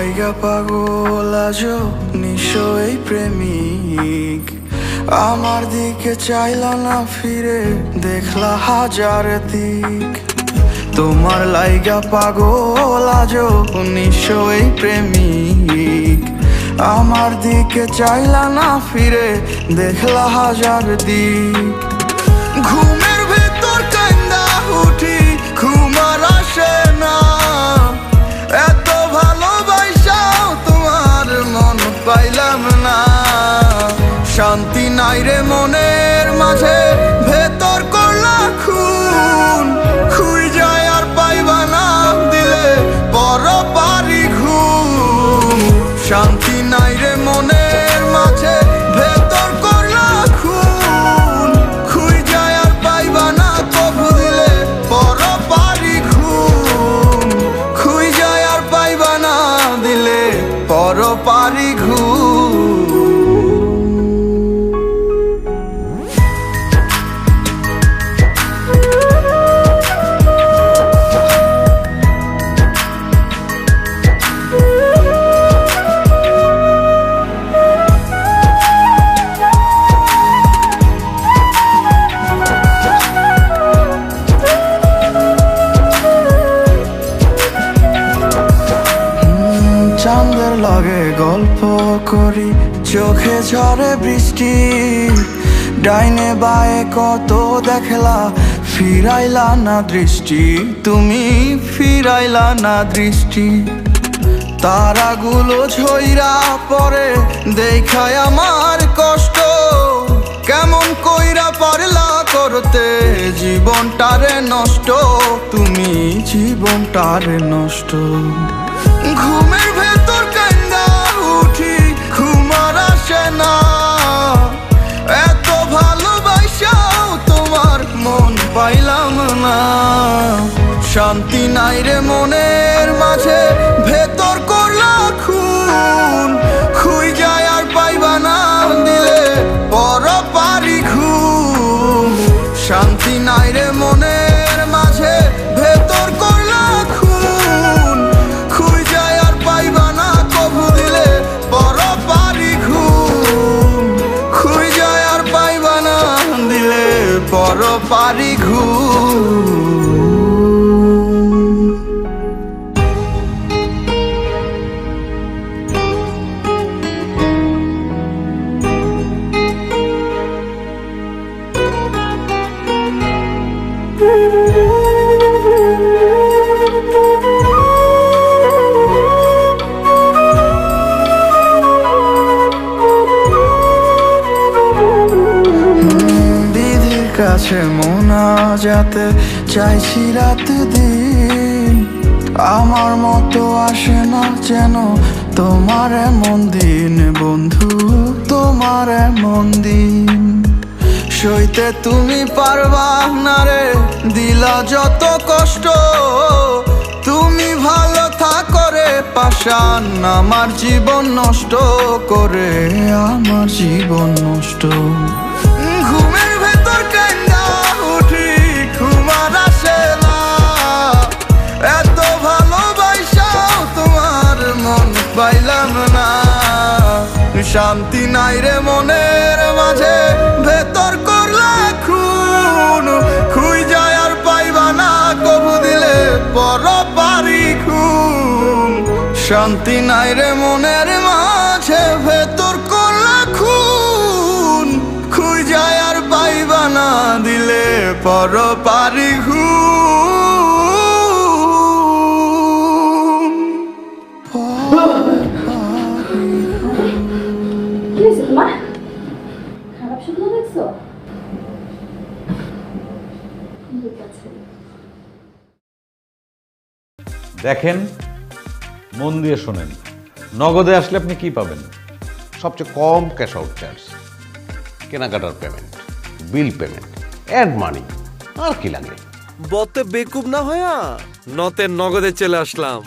লাইগা পাগল আজো নিশো এই প্রেমিক আমার দিকে চাইলা না ফিরে দেখলা হাজার দিক। তোমার লাইগা পাগল আজো নিশো এই প্রেমিক আমার দিকে চাইলা না ফিরে দেখলা হাজার দিক। ঘুমের ভেতর কান্দা উঠি ঘুমার আসে না, এত ভালোবাসাও তোমার মন পাইলাম না। শান্তি নাই রে মনের মাঝে ভেতর করলা খুন, খুই যায় আর পাইবা না দিলে বড় পারি ঘুম। শান্তি নাই রে মনের মাঝে ভেতর করলা খুন, খুই যায় আর পাইবা না কবু দিলে বড় পারি ঘুম। খুই যায় আর পাইবা না দিলে বড় পারি ঘুম। চাঁদের লগে গল্প করি চোখে ঝরে বৃষ্টি, ডাইনে বায়ে কত দেখলা ফিরাইলা না দৃষ্টি, তুমি ফিরাইলা না দৃষ্টি। তারাগুলো ঝইরা পরে দেখায় আমার কষ্ট, কেমন কইরা পারলা করতে জীবনটারে নষ্ট, তুমি জীবনটারে নষ্ট। ঘুমের ভেতর কান্দা উঠি ঘুমার আসে না, এত ভালোবাসাও তোমার মন পাইলাম না। শান্তি নাই রে মনের মাঝে ভেতর করলা খুন, খুই যায় আর পাইবা না দিলে বড় পারি ঘুম। শান্তি নাই রে মনের মাঝে ভেতর করলা খুন, খুই যায় আর পাইবা না কবু দিলে বড় পারি ঘুম। খুই যায় আর পাইবা না দিলে বড় পারি ঘুম। বিধির কাছে মোনাজাতে চাইছি রাত দিন, আমার মতো আসে না যেন তোমার এমন দিন বন্ধু, তোমার এমন দিন। সইতে তুমি পারবা না রে দিলা যত কষ্ট, তুমি ভালো থাকো রে পাশান আমার জীবন নষ্ট করে, আমার জীবন নষ্ট। ঘুমের ভেতর কান্দা উঠি ঘুমার আসে না, এত ভালোবাসাও তোমার মন পাইলাম না। শান্তি নাই রে মনের মাঝে ভেতর করলা খুন, খুই যায় আর পাইবা না কবু দিলে বড় পারি ঘুম। শান্তি নাই রে মনের মাঝে ভেতর করলা খুন, খুই যায় আর পাইবা না দিলে বড় পারি ঘুম। খারাপ স্বপ্ন দেখছো? দেখেন, মন দিয়ে শোনেন, নগদে আসলে আপনি কি পাবেন? সবচেয়ে কম ক্যাশ আউট চার্জ, কেনাকাটার payment, bill payment, add money, আর কি লাগে। বতে বেকুব না হয়া নতে নগদে চলে আসলাম।